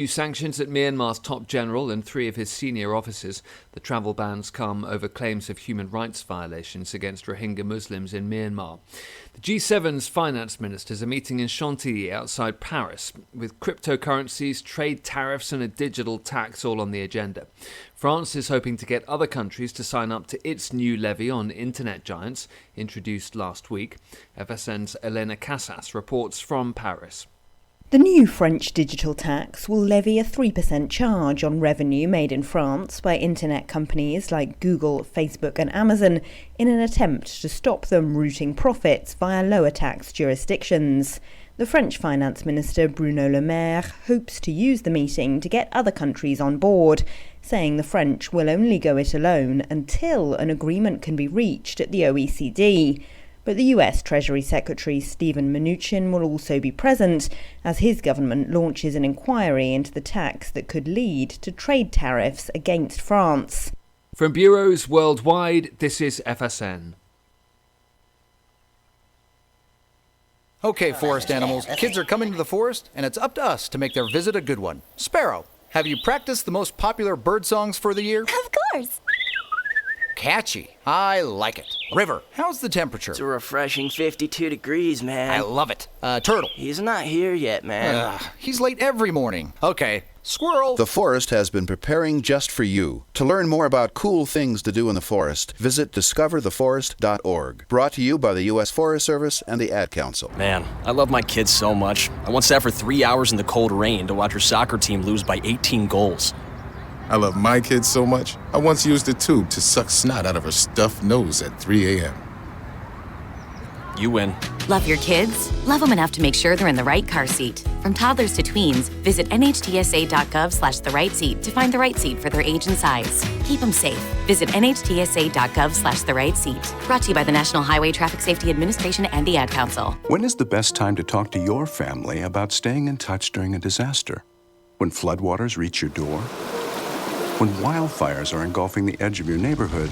New sanctions at Myanmar's top general and 3 of his senior officers. The travel bans come over claims of human rights violations against Rohingya Muslims in Myanmar. The G7's finance ministers are meeting in Chantilly outside Paris, with cryptocurrencies, trade tariffs and a digital tax all on the agenda. France is hoping to get other countries to sign up to its new levy on internet giants, introduced last week. FSN's Elena Casas reports from Paris. The new French digital tax will levy a 3% charge on revenue made in France by internet companies like Google, Facebook and Amazon in an attempt to stop them routing profits via lower tax jurisdictions. The French finance minister Bruno Le Maire hopes to use the meeting to get other countries on board, saying the French will only go it alone until an agreement can be reached at the OECD. But the US Treasury Secretary Steven Mnuchin will also be present as his government launches an inquiry into the tax that could lead to trade tariffs against France. From bureaus worldwide, this is FSN. Okay, forest animals, kids are coming to the forest, and it's up to us to make their visit a good one. Sparrow, have you practiced the most popular bird songs for the year? Of course. Catchy. I like it. River, how's the temperature? It's a refreshing 52 degrees, man. I love it. Turtle. He's not here yet, man. He's late every morning. Okay. Squirrel. The forest has been preparing just for you. To learn more about cool things to do in the forest, visit discovertheforest.org. Brought to you by the U.S. Forest Service and the Ad Council. Man, I love my kids so much. I once sat for 3 hours in the cold rain to watch her soccer team lose by 18 goals. I love my kids so much, I once used a tube to suck snot out of her stuffed nose at 3 a.m. You win. Love your kids? Love them enough to make sure they're in the right car seat. From toddlers to tweens, visit nhtsa.gov/the-right-seat to find the right seat for their age and size. Keep them safe. Visit nhtsa.gov/the-right-seat. Brought to you by the National Highway Traffic Safety Administration and the Ad Council. When is the best time to talk to your family about staying in touch during a disaster? When floodwaters reach your door? When wildfires are engulfing the edge of your neighborhood,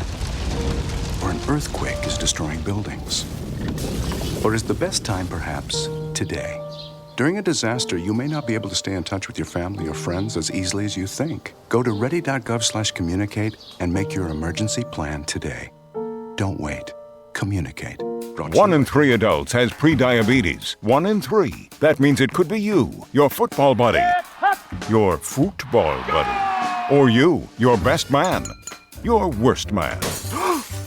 or an earthquake is destroying buildings? Or is the best time perhaps today? During a disaster, you may not be able to stay in touch with your family or friends as easily as you think. Go to ready.gov/communicate and make your emergency plan today. Don't wait. Communicate. 1 in 3 adults has prediabetes. 1 in 3. That means it could be you, your football buddy, your football buddy. Or you, your best man, your worst man.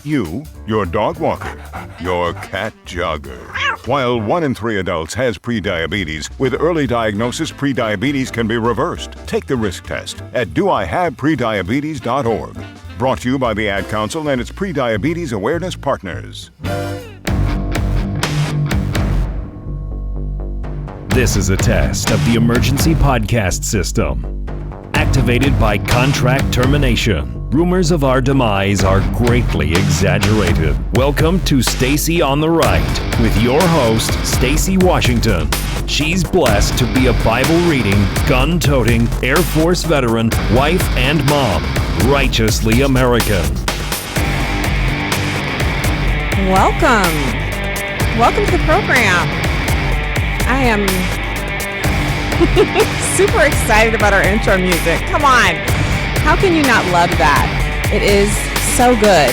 You, your dog walker, your cat jogger. While 1 in 3 adults has prediabetes, with early diagnosis, prediabetes can be reversed. Take the risk test at doihaveprediabetes.org. Brought to you by the Ad Council and its prediabetes awareness partners. This is a test of the emergency podcast system. Activated by contract termination. Rumors of our demise are greatly exaggerated. Welcome to Stacy on the Right with your host, Stacy Washington. She's blessed to be a Bible-reading, gun-toting, Air Force veteran, wife and mom, righteously American. Welcome to the program. I am super excited about our intro music. Come on. How can you not love that? It is so good.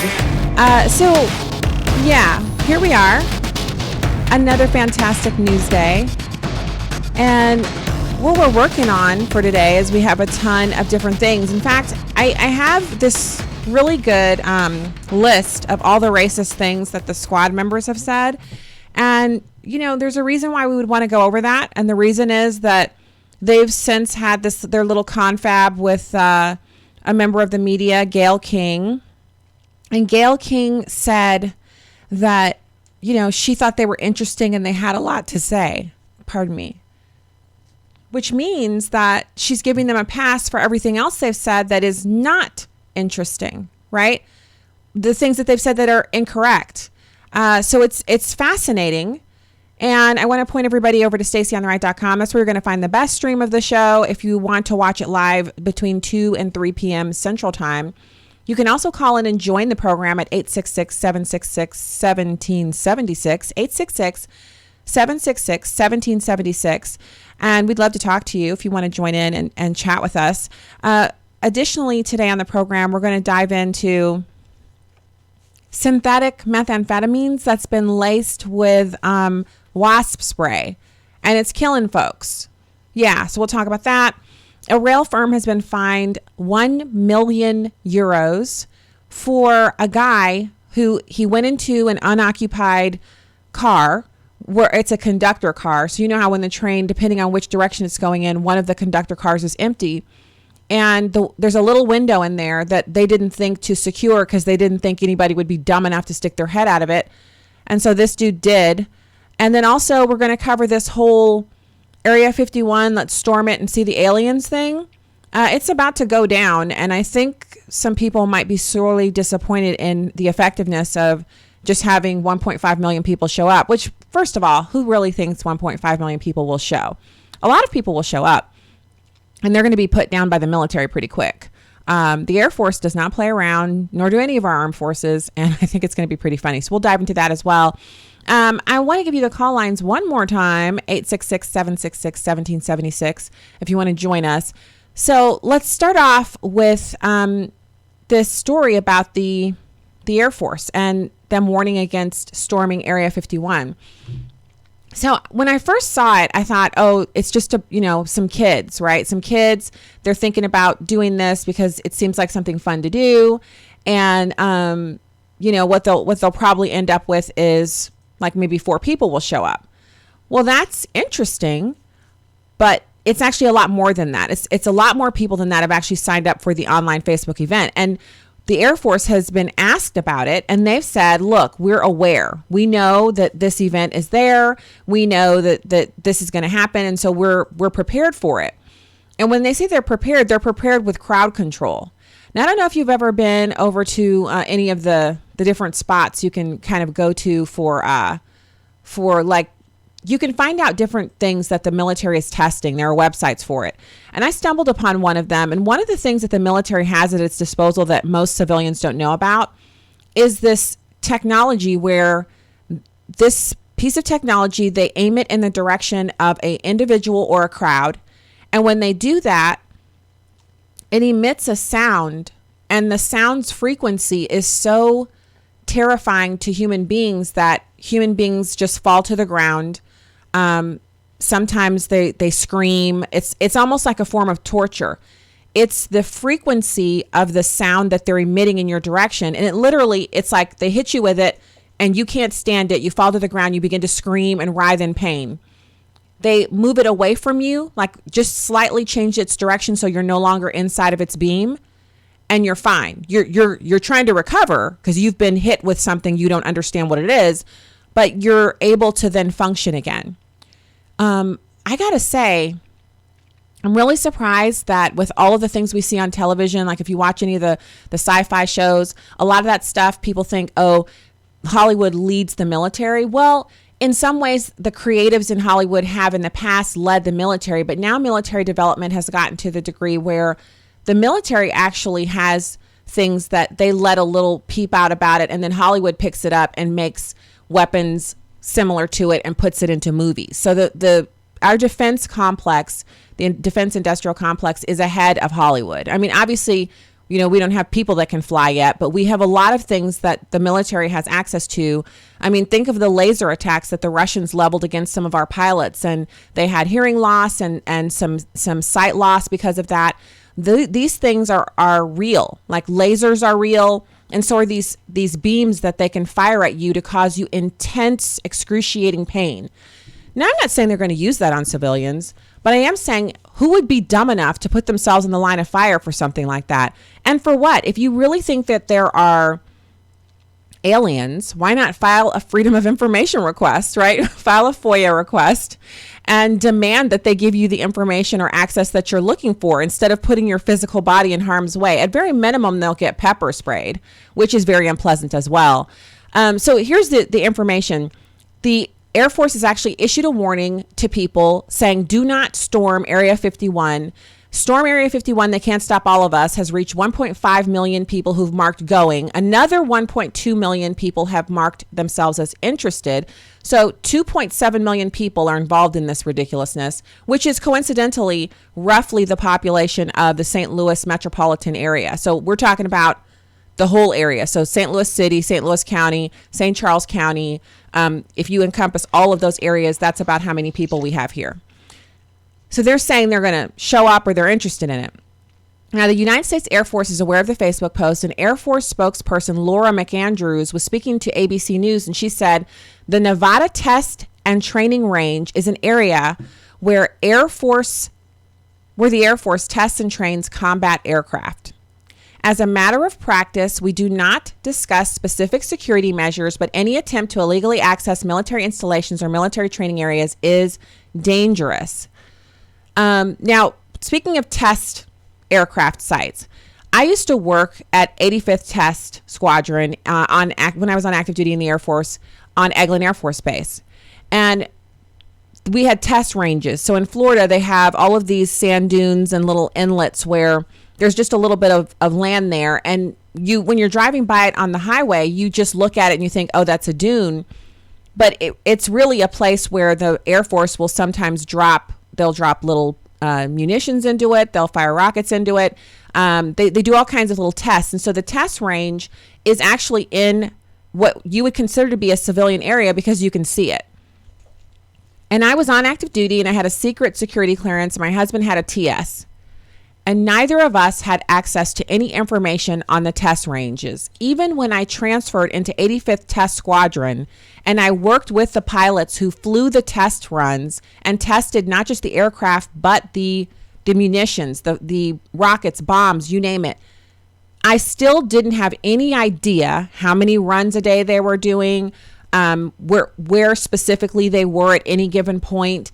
Here we are. Another fantastic news day. And what we're working on for today is we have a ton of different things. In fact, I have this really good list of all the racist things that the squad members have said. And, you know, there's a reason why we would want to go over that. And the reason is that they've since had their little confab with a member of the media, Gayle King. And Gayle King said that, you know, she thought they were interesting and they had a lot to say. Pardon me. Which means that she's giving them a pass for everything else they've said that is not interesting, right? The things that they've said that are incorrect. So it's fascinating. And I want to point everybody over to stacyontheright.com. That's where you're going to find the best stream of the show if you want to watch it live between 2 and 3 p.m. Central Time. You can also call in and join the program at 866-766-1776, 766-1776. And we'd love to talk to you if you want to join in and chat with us. Additionally, today on the program, we're going to dive into synthetic methamphetamines that's been laced with Wasp spray, and it's killing folks. Yeah, so we'll talk about that. A rail firm has been fined 1 million euros for a guy who he went into an unoccupied car where it's a conductor car. So you know how when the train, depending on which direction it's going in, one of the conductor cars is empty. And there's a little window in there that they didn't think to secure because they didn't think anybody would be dumb enough to stick their head out of it. And so this dude did. And then also we're going to cover this whole Area 51, let's storm it and see the aliens thing. It's about to go down. And I think some people might be sorely disappointed in the effectiveness of just having 1.5 million people show up, which, first of all, who really thinks 1.5 million people will show? A lot of people will show up, and they're going to be put down by the military pretty quick. The Air Force does not play around, nor do any of our armed forces, and I think it's going to be pretty funny. So we'll dive into that as well. I want to give you the call lines one more time, 866-766-1776, if you want to join us. So let's start off with this story about the Air Force and them warning against storming Area 51. So when I first saw it, I thought, oh, it's just some kids, right? Some kids, they're thinking about doing this because it seems like something fun to do. And, what they'll probably end up with is like maybe 4 people will show up. Well, that's interesting, but it's actually a lot more than that. It's a lot more people than that have actually signed up for the online Facebook event. And the Air Force has been asked about it, and they've said, look, we're aware. We know that this event is there. We know that this is going to happen, and so we're prepared for it. And when they say they're prepared with crowd control. Now, I don't know if you've ever been over to any of the different spots you can kind of go to for like, you can find out different things that the military is testing. There are websites for it. And I stumbled upon one of them. And one of the things that the military has at its disposal that most civilians don't know about is this technology where this piece of technology, they aim it in the direction of an individual or a crowd. And when they do that, it emits a sound. And the sound's frequency is so terrifying to human beings that human beings just fall to the ground. Sometimes they scream. It's almost like a form of torture. It's the frequency of the sound that they're emitting in your direction. And it's like they hit you with it and you can't stand it. You fall to the ground. You begin to scream and writhe in pain. They move it away from you, like just slightly change its direction so you're no longer inside of its beam, and you're fine. You're trying to recover because you've been hit with something you don't understand what it is, but you're able to then function again. I gotta say, I'm really surprised that with all of the things we see on television, like if you watch any of the sci-fi shows, a lot of that stuff, people think, oh, Hollywood leads the military. Well, in some ways, the creatives in Hollywood have in the past led the military, but now military development has gotten to the degree where the military actually has things that they let a little peep out about it, and then Hollywood picks it up and makes weapons similar to it and puts it into movies. So our defense complex, the defense industrial complex, is ahead of Hollywood. I mean, obviously, we don't have people that can fly yet, but we have a lot of things that the military has access to. I mean, think of the laser attacks that the Russians leveled against some of our pilots, and they had hearing loss and some sight loss because of that. These things are real. Like lasers are real, and so are these beams that they can fire at you to cause you intense, excruciating pain. Now, I'm not saying they're going to use that on civilians, but I am saying who would be dumb enough to put themselves in the line of fire for something like that? And for what? If you really think that there are aliens, why not file a Freedom of Information request, right? File a FOIA request and demand that they give you the information or access that you're looking for instead of putting your physical body in harm's way. At very minimum, they'll get pepper sprayed, which is very unpleasant as well. So here's the information. The Air Force has actually issued a warning to people saying, do not storm Area 51. Storm Area 51, They Can't Stop All of Us, has reached 1.5 million people who've marked going. Another 1.2 million people have marked themselves as interested. So 2.7 million people are involved in this ridiculousness, which is coincidentally roughly the population of the St. Louis metropolitan area. So we're talking about the whole area. So St. Louis City, St. Louis County, St. Charles County. If you encompass all of those areas, that's about how many people we have here. So they're saying they're going to show up or they're interested in it. Now, the United States Air Force is aware of the Facebook post, and Air Force spokesperson Laura McAndrews was speaking to ABC News, and she said the Nevada Test and Training Range is an area where the Air Force tests and trains combat aircraft. As a matter of practice, we do not discuss specific security measures, but any attempt to illegally access military installations or military training areas is dangerous. Now, speaking of test aircraft sites, I used to work at 85th Test Squadron when I was on active duty in the Air Force on Eglin Air Force Base. And we had test ranges. So in Florida, they have all of these sand dunes and little inlets where there's just a little bit of land there. And when you're driving by it on the highway, you just look at it and you think, oh, that's a dune. But it's really a place where the Air Force will sometimes they'll drop little munitions into it. They'll fire rockets into it. They do all kinds of little tests. And so the test range is actually in what you would consider to be a civilian area because you can see it. And I was on active duty and I had a secret security clearance. My husband had a TS. And neither of us had access to any information on the test ranges. Even when I transferred into 85th Test Squadron and I worked with the pilots who flew the test runs and tested not just the aircraft, but the munitions, the rockets, bombs, you name it, I still didn't have any idea how many runs a day they were doing, where specifically they were at any given point.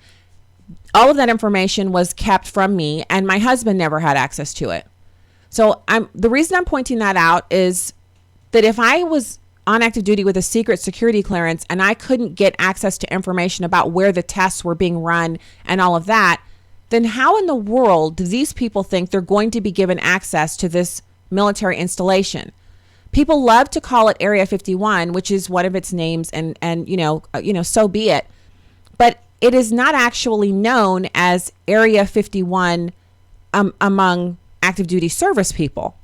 All of that information was kept from me, and my husband never had access to it. So the reason I'm pointing that out is that if I was on active duty with a secret security clearance and I couldn't get access to information about where the tests were being run and all of that, then how in the world do these people think they're going to be given access to this military installation? People love to call it Area 51, which is one of its names, and so be it. But it is not actually known as Area 51 among active duty service people.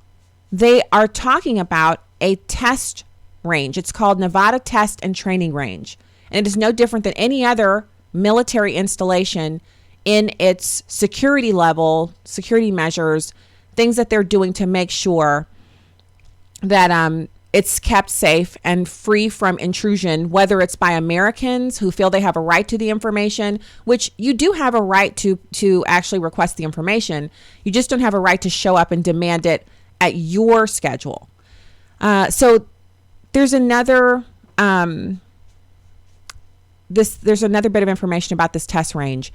They are talking about a test range. It's called Nevada Test and Training Range. And it is no different than any other military installation in its security level, security measures, things that they're doing to make sure that it's kept safe and free from intrusion, whether it's by Americans who feel they have a right to the information, which you do have a right to actually request the information. You just don't have a right to show up and demand it at your schedule. So there's another there's another bit of information about this test range.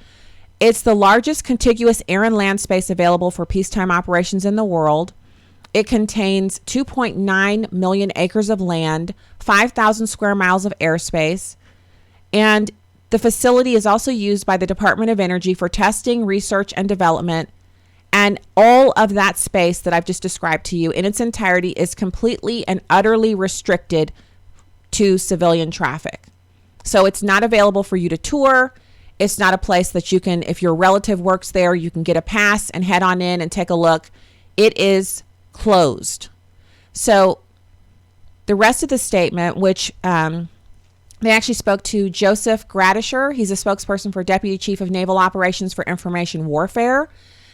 It's the largest contiguous air and land space available for peacetime operations in the world. It contains 2.9 million acres of land, 5,000 square miles of airspace, and the facility is also used by the Department of Energy for testing, research, and development. And all of that space that I've just described to you in its entirety is completely and utterly restricted to civilian traffic. So it's not available for you to tour. It's not a place that you can, if your relative works there, you can get a pass and head on in and take a look. It is closed. So the rest of the statement, which they actually spoke to Joseph Gradisher. He's a spokesperson for Deputy Chief of Naval Operations for Information Warfare.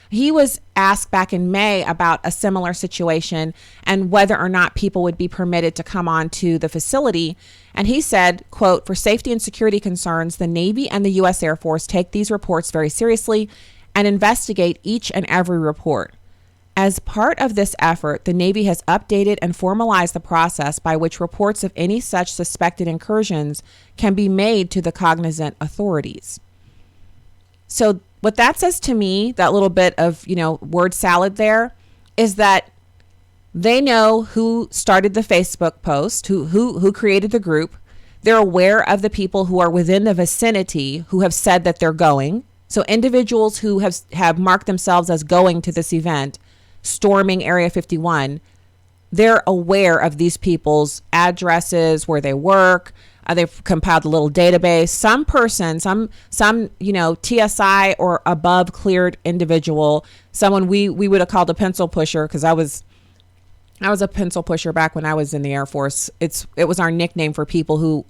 He was asked back in May about a similar situation and whether or not people would be permitted to come on to the facility. And he said, quote, "For safety and security concerns, the Navy and the U.S. Air Force take these reports very seriously and investigate each and every report. As part of this effort, the Navy has updated and formalized the process by which reports of any such suspected incursions can be made to the cognizant authorities." So what that says to me, that little bit of, word salad there, is that they know who started the Facebook post, who created the group. They're aware of the people who are within the vicinity who have said that they're going. So individuals who have marked themselves as going to this event, storming Area 51, they're aware of these people's addresses, where they work. They've compiled a little database. Some person, some TSI or above cleared individual, someone we would have called a pencil pusher, because I was a pencil pusher back when I was in the Air Force. It was our nickname for people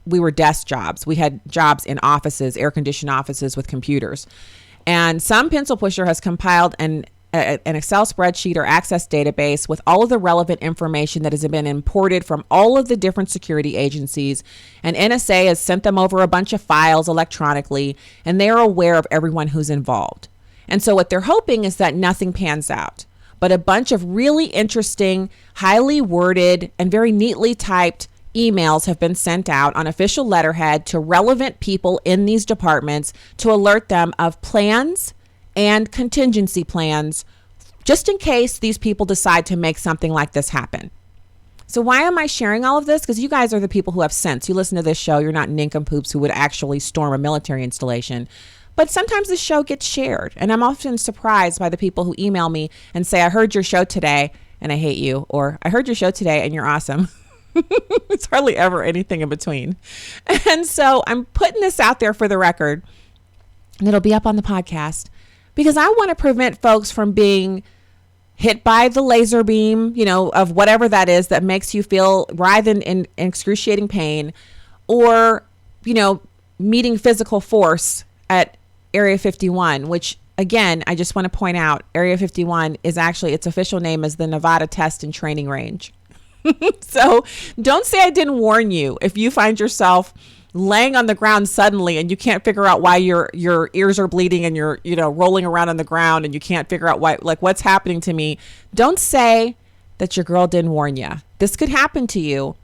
we were desk jobs. We had jobs in offices, air conditioned offices with computers. And some pencil pusher has compiled an Excel spreadsheet or Access database with all of the relevant information that has been imported from all of the different security agencies. And NSA has sent them over a bunch of files electronically, and they are aware of everyone who's involved. And so what they're hoping is that nothing pans out, but a bunch of really interesting, highly worded, and very neatly typed emails have been sent out on official letterhead to relevant people in these departments to alert them of plans and contingency plans, just in case these people decide to make something like this happen. So why am I sharing all of this? Because you guys are the people who have sense. You listen to this show. You're not nincompoops who would actually storm a military installation. But sometimes the show gets shared. And I'm often surprised by the people who email me and say, I heard your show today and I hate you. Or I heard your show today and you're awesome. It's hardly ever anything in between. And so I'm putting this out there for the record, and it'll be up on the podcast, because I want to prevent folks from being hit by the laser beam, of whatever that is that makes you feel writhing in excruciating pain, or, meeting physical force at Area 51, which, again, I just want to point out, Area 51 is actually, its official name is the Nevada Test and Training Range. So don't say I didn't warn you if you find yourself laying on the ground suddenly and you can't figure out why your ears are bleeding and you're rolling around on the ground and you can't figure out why, like, what's happening to me. Don't say that your girl didn't warn you. This could happen to you.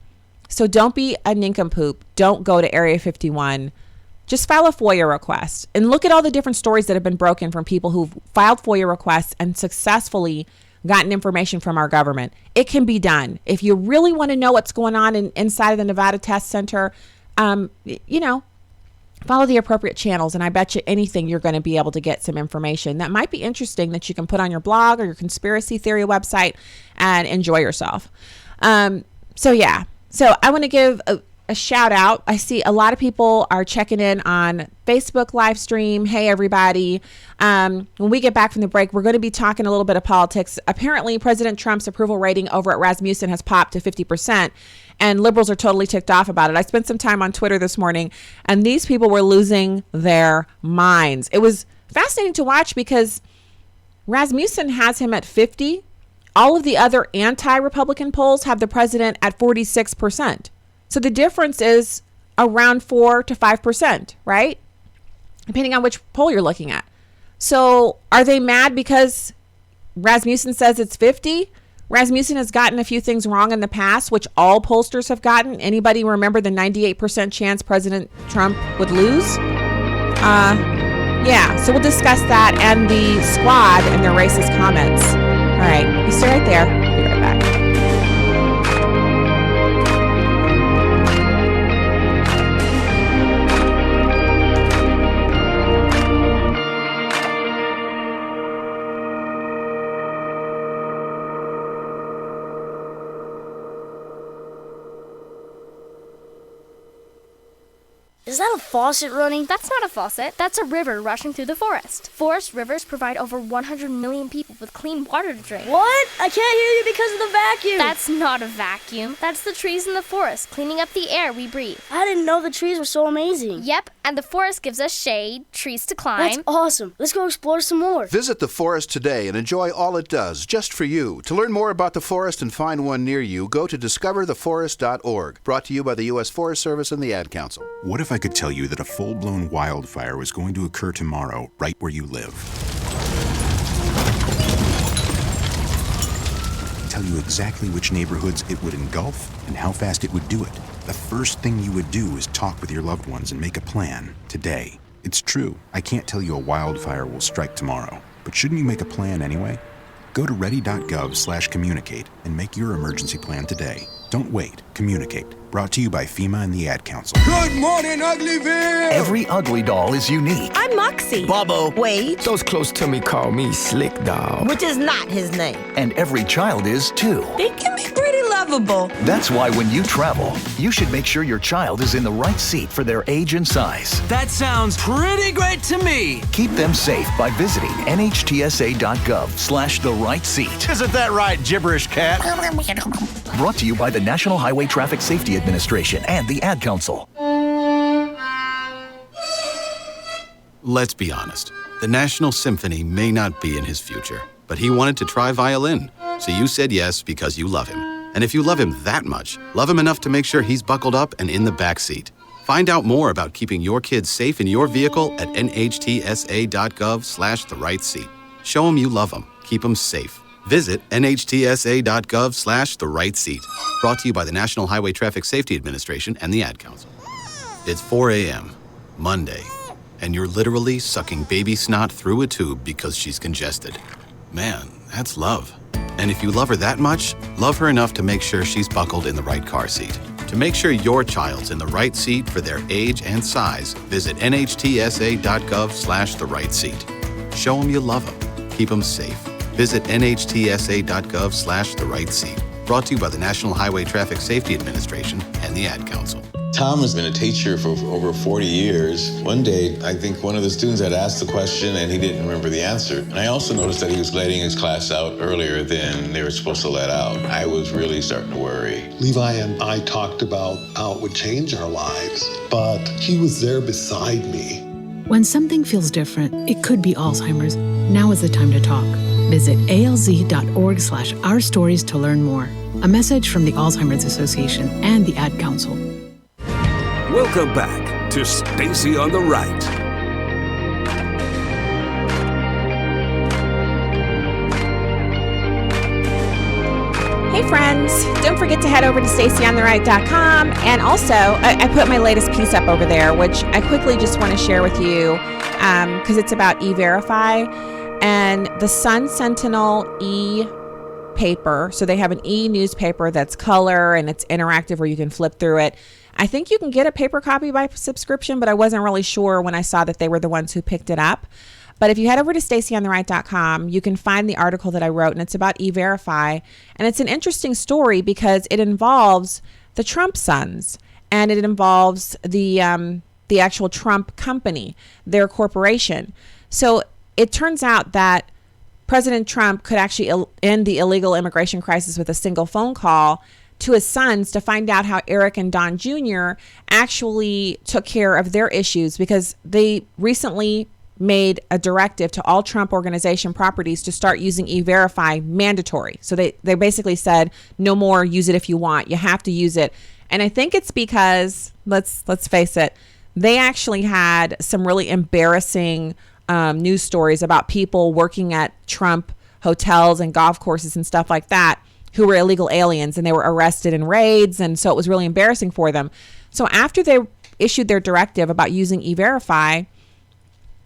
So don't be a nincompoop. Don't go to Area 51. Just file a FOIA request and look at all the different stories that have been broken from people who've filed FOIA requests and successfully gotten information from our government. It can be done. If you really want to know what's going on inside of the Nevada Test Center, follow the appropriate channels, and I bet you anything you're going to be able to get some information that might be interesting that you can put on your blog or your conspiracy theory website and enjoy yourself. So I want to give a shout out. I see a lot of people are checking in on Facebook live stream. Hey, everybody. When we get back from the break, we're going to be talking a little bit of politics. Apparently, President Trump's approval rating over at Rasmussen has popped to 50%, and liberals are totally ticked off about it. I spent some time on Twitter this morning, and these people were losing their minds. It was fascinating to watch because Rasmussen has him at 50. All of the other anti-Republican polls have the president at 46%. So the difference is around 4 to 5%, right? Depending on which poll you're looking at. So are they mad because Rasmussen says it's 50? Rasmussen has gotten a few things wrong in the past, which all pollsters have gotten. Anybody remember the 98% chance President Trump would lose? So we'll discuss that and the squad and their racist comments. All right, you stay right there. I'll be right back. Is that a faucet running? That's not a faucet. That's a river rushing through the forest. Forest rivers provide over 100 million people with clean water to drink. What? I can't hear you because of the vacuum. That's not a vacuum. That's the trees in the forest cleaning up the air we breathe. I didn't know the trees were so amazing. Yep, and the forest gives us shade, trees to climb. That's awesome. Let's go explore some more. Visit the forest today and enjoy all it does, just for you. To learn more about the forest and find one near you, go to discovertheforest.org. Brought to you by the U.S. Forest Service and the Ad Council. What if I could tell you that a full-blown wildfire was going to occur tomorrow, right where you live? Tell you exactly which neighborhoods it would engulf and how fast it would do it. The first thing you would do is talk with your loved ones and make a plan today. It's true, I can't tell you a wildfire will strike tomorrow, but shouldn't you make a plan anyway? Go to ready.gov/communicate and make your emergency plan today. Don't wait. Communicate. Brought to you by FEMA and the Ad Council. Good morning, Uglyville! Every ugly doll is unique. I'm Moxie. Bobo. Wade. Those close to me call me Slick Doll. Which is not his name. And every child is, too. They can be pretty lovable. That's why when you travel, you should make sure your child is in the right seat for their age and size. That sounds pretty great to me. Keep them safe by visiting nhtsa.gov/the right seat. Isn't that right, gibberish cat? Brought to you by the National Highway Traffic Safety Administration and the Ad Council. Let's be honest. The National Symphony may not be in his future, but he wanted to try violin. So you said yes because you love him. And if you love him that much, love him enough to make sure he's buckled up and in the back seat. Find out more about keeping your kids safe in your vehicle at nhtsa.gov/the right seat. Show him you love him. Keep him safe. Visit nhtsa.gov/the right seat. Brought to you by the National Highway Traffic Safety Administration and the Ad Council. It's 4 a.m., Monday, and you're literally sucking baby snot through a tube because she's congested. Man, that's love. And if you love her that much, love her enough to make sure she's buckled in the right car seat. To make sure your child's in the right seat for their age and size, visit nhtsa.gov/the right seat. Show them you love them. Keep them safe. Visit nhtsa.gov/the right seat. Brought to you by the National Highway Traffic Safety Administration and the Ad Council. Tom has been a teacher for over 40 years. One day, I think one of the students had asked the question and he didn't remember the answer. And I also noticed that he was letting his class out earlier than they were supposed to let out. I was really starting to worry. Levi and I talked about how it would change our lives, but he was there beside me. When something feels different, it could be Alzheimer's. Now is the time to talk. Visit alz.org/our stories to learn more. A message from the Alzheimer's Association and the Ad Council. Welcome back to Stacy on the Right. Hey friends, don't forget to head over to stacyontheright.com, and also I put my latest piece up over there, which I quickly just want to share with you because it's about E-Verify and the Sun Sentinel e-paper. So they have an e-newspaper that's color and it's interactive where you can flip through it. I think you can get a paper copy by subscription, but I wasn't really sure when I saw that they were the ones who picked it up. But if you head over to stacyontheright.com, you can find the article that I wrote, and it's about E-Verify. And it's an interesting story because it involves the Trump sons, and it involves the actual Trump company, their corporation. So it turns out that President Trump could actually end the illegal immigration crisis with a single phone call to his sons to find out how Eric and Don Jr. actually took care of their issues, because they recently made a directive to all Trump Organization properties to start using E-Verify mandatory. So they basically said, no more use it if you want. You have to use it. And I think it's because, let's face it, they actually had some really embarrassing news stories about people working at Trump hotels and golf courses and stuff like that who were illegal aliens, and they were arrested in raids. And so it was really embarrassing for them. So after they issued their directive about using E-Verify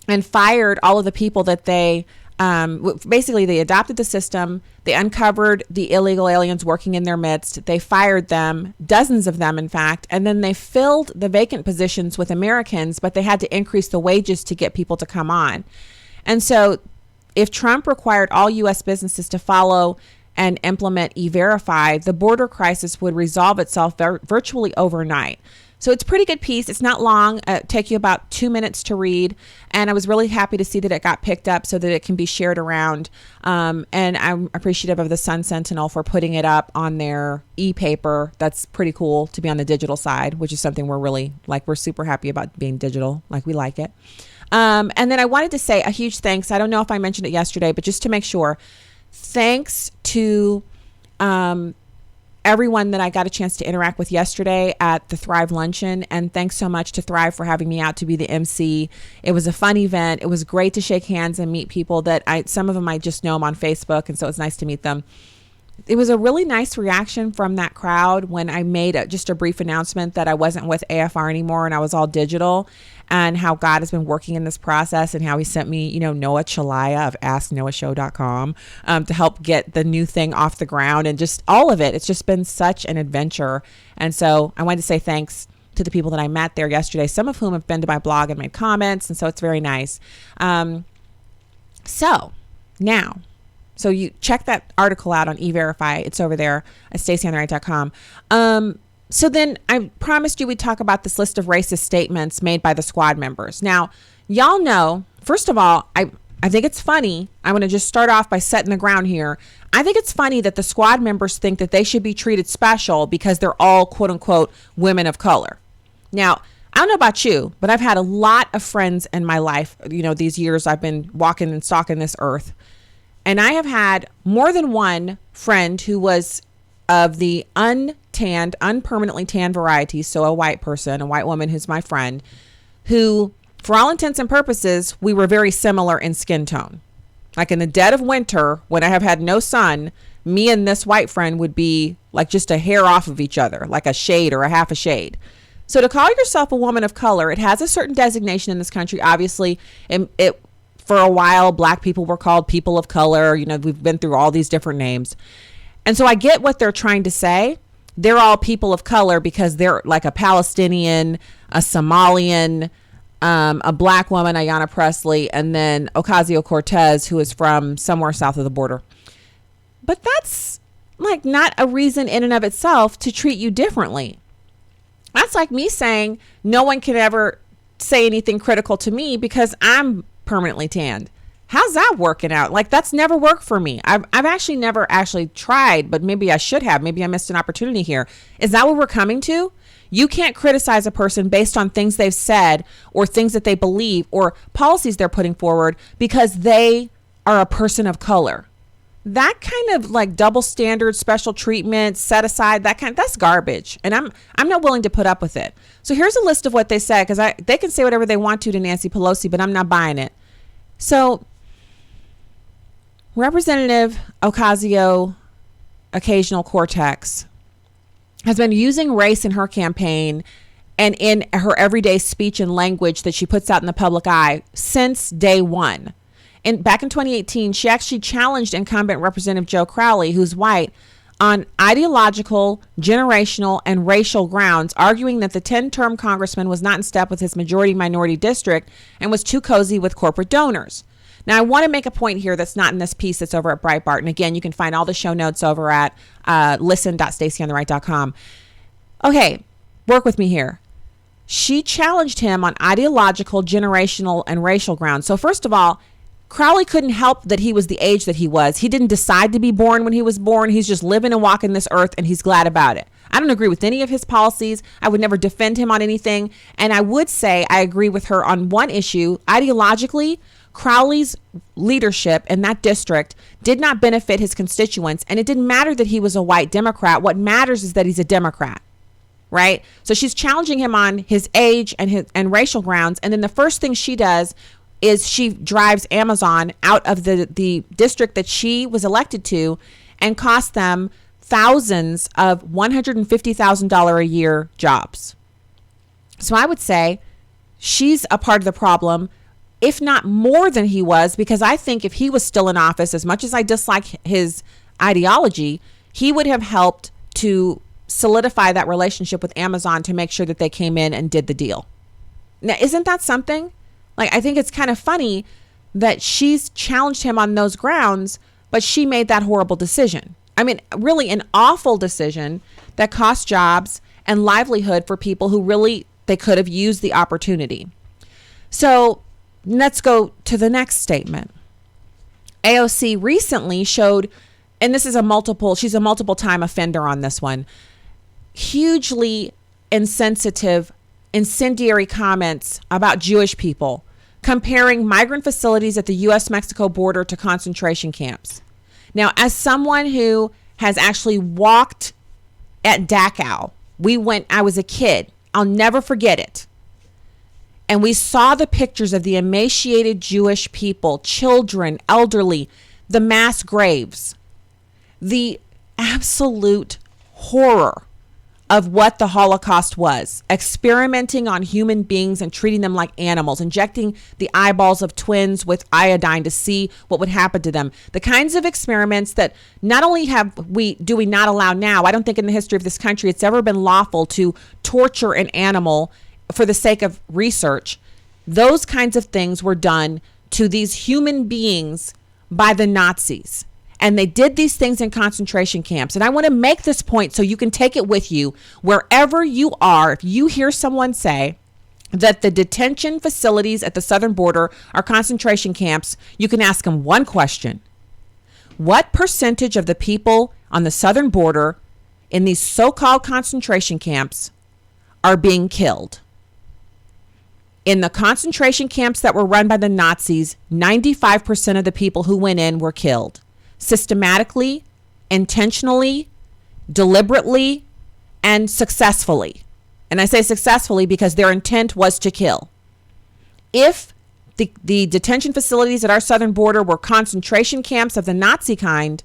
and fired all of the people that they, basically they adopted the system, they uncovered the illegal aliens working in their midst, they fired them, dozens of them in fact, and then they filled the vacant positions with Americans, but they had to increase the wages to get people to come on. And so if Trump required all U.S. businesses to follow and implement E-Verify, the border crisis would resolve itself virtually overnight. So it's a pretty good piece. It's not long. It'll take you about 2 minutes to read. And I was really happy to see that it got picked up so that it can be shared around. And I'm appreciative of the Sun Sentinel for putting it up on their e-paper. That's pretty cool to be on the digital side, which is something we're really, we're super happy about being digital. We like it. And then I wanted to say a huge thanks. I don't know if I mentioned it yesterday, but just to make sure, thanks to everyone that I got a chance to interact with yesterday at the Thrive Luncheon. And thanks so much to Thrive for having me out to be the MC. It was a fun event. It was great to shake hands and meet people that some of them I just know them on Facebook. And so it's nice to meet them. it was a really nice reaction from that crowd when I made just a brief announcement that I wasn't with AFR anymore and I was all digital, and how God has been working in this process and how he sent me, Noah Chalaya of AskNoahShow.com to help get the new thing off the ground, and just all of it. It's just been such an adventure. And so I wanted to say thanks to the people that I met there yesterday, some of whom have been to my blog and made comments. And so it's very nice. So you check that article out on E-Verify. It's over there at StacyOnTheRight.com. So then I promised you we'd talk about this list of racist statements made by the squad members. Now, y'all know, first of all, I think it's funny. I'm going to just start off by setting the ground here. I think it's funny that the squad members think that they should be treated special because they're all, quote unquote, women of color. Now, I don't know about you, but I've had a lot of friends in my life, these years I've been walking and stalking this earth. And I have had more than one friend who was of the unpermanently tanned variety. So a white person, a white woman who's my friend, who, for all intents and purposes, we were very similar in skin tone. Like in the dead of winter, when I have had no sun, me and this white friend would be like just a hair off of each other, like a shade or a half a shade. So to call yourself a woman of color, it has a certain designation in this country. Obviously, it for a while, black people were called people of color. We've been through all these different names. And so I get what they're trying to say. They're all people of color because they're like a Palestinian, a Somalian, a black woman, Ayanna Pressley, and then Ocasio-Cortez, who is from somewhere south of the border. But that's like not a reason in and of itself to treat you differently. That's like me saying no one can ever say anything critical to me because I'm permanently tanned. How's that working out? Like, that's never worked for me. I've actually never tried, but maybe I should have. Maybe I missed an opportunity here. Is that what we're coming to? You can't criticize a person based on things they've said or things that they believe or policies they're putting forward because they are a person of color. That kind of like double standard, special treatment, set aside, that's garbage. And I'm not willing to put up with it. So here's a list of what they said, because they can say whatever they want to Nancy Pelosi, but I'm not buying it. So Representative Ocasio Occasional Cortex has been using race in her campaign and in her everyday speech and language that she puts out in the public eye since day one. And back in 2018, she actually challenged incumbent Representative Joe Crowley, who's white, on ideological, generational, and racial grounds, arguing that the 10-term congressman was not in step with his majority-minority district and was too cozy with corporate donors. Now, I want to make a point here that's not in this piece that's over at Breitbart. And again, you can find all the show notes over at listen.stacyontheright.com. Okay, work with me here. She challenged him on ideological, generational, and racial grounds. So first of all, Crowley couldn't help that he was the age that he was. He didn't decide to be born when he was born. He's just living and walking this earth, and he's glad about it. I don't agree with any of his policies. I would never defend him on anything. And I would say I agree with her on one issue. Ideologically, Crowley's leadership in that district did not benefit his constituents, and it didn't matter that he was a white Democrat. What matters is that he's a Democrat, right? So she's challenging him on his age and racial grounds, and then the first thing she does is she drives Amazon out of the district that she was elected to and cost them thousands of $150,000 a year jobs. So I would say she's a part of the problem, if not more than he was, because I think if he was still in office, as much as I dislike his ideology, he would have helped to solidify that relationship with Amazon to make sure that they came in and did the deal. Now, isn't that something? Like, I think it's kind of funny that she's challenged him on those grounds, but she made that horrible decision. I mean, really an awful decision that cost jobs and livelihood for people who really, they could have used the opportunity. So let's go to the next statement. AOC recently showed, and this is she's a multiple time offender on this one, hugely insensitive, incendiary comments about Jewish people, comparing migrant facilities at the U.S.-Mexico border to concentration camps. Now, as someone who has actually walked at Dachau, I was a kid. I'll never forget it. And we saw the pictures of the emaciated Jewish people, children, elderly, the mass graves, the absolute horror of what the Holocaust was. Experimenting on human beings and treating them like animals, injecting the eyeballs of twins with iodine to see what would happen to them. The kinds of experiments that not only do we not allow now, I don't think in the history of this country it's ever been lawful to torture an animal for the sake of research. Those kinds of things were done to these human beings by the Nazis. And they did these things in concentration camps. And I want to make this point so you can take it with you wherever you are. If you hear someone say that the detention facilities at the southern border are concentration camps, you can ask them one question. What percentage of the people on the southern border in these so-called concentration camps are being killed? In the concentration camps that were run by the Nazis, 95% of the people who went in were killed. Systematically, intentionally, deliberately, and successfully. And I say successfully because their intent was to kill. If the detention facilities at our southern border were concentration camps of the Nazi kind,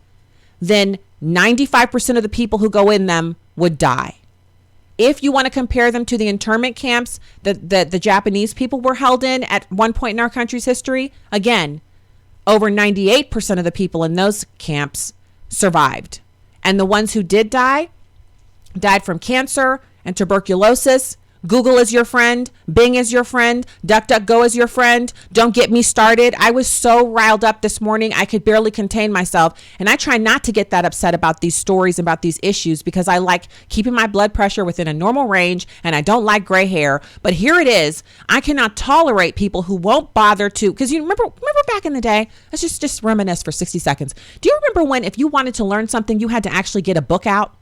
then 95% of the people who go in them would die. If you want to compare them to the internment camps that the Japanese people were held in at one point in our country's history, again, over 98% of the people in those camps survived. And the ones who did die died from cancer and tuberculosis. Google is your friend. Bing is your friend. DuckDuckGo is your friend. Don't get me started. I was so riled up this morning, I could barely contain myself. And I try not to get that upset about these stories, about these issues, because I like keeping my blood pressure within a normal range, and I don't like gray hair. But here it is. I cannot tolerate people who won't bother to, because you remember back in the day, let's just reminisce for 60 seconds. Do you remember when if you wanted to learn something, you had to actually get a book out?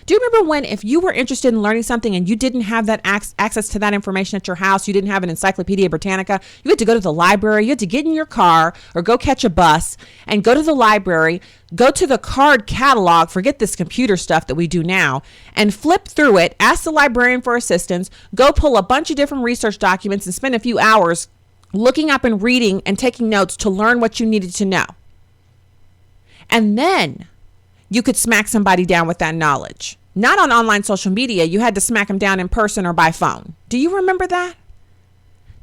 Do you remember when if you were interested in learning something and you didn't have that access to that information at your house, you didn't have an Encyclopedia Britannica, you had to go to the library, you had to get in your car or go catch a bus and go to the library, go to the card catalog, forget this computer stuff that we do now, and flip through it, ask the librarian for assistance, go pull a bunch of different research documents and spend a few hours looking up and reading and taking notes to learn what you needed to know. And then you could smack somebody down with that knowledge. Not on online social media. You had to smack them down in person or by phone. Do you remember that?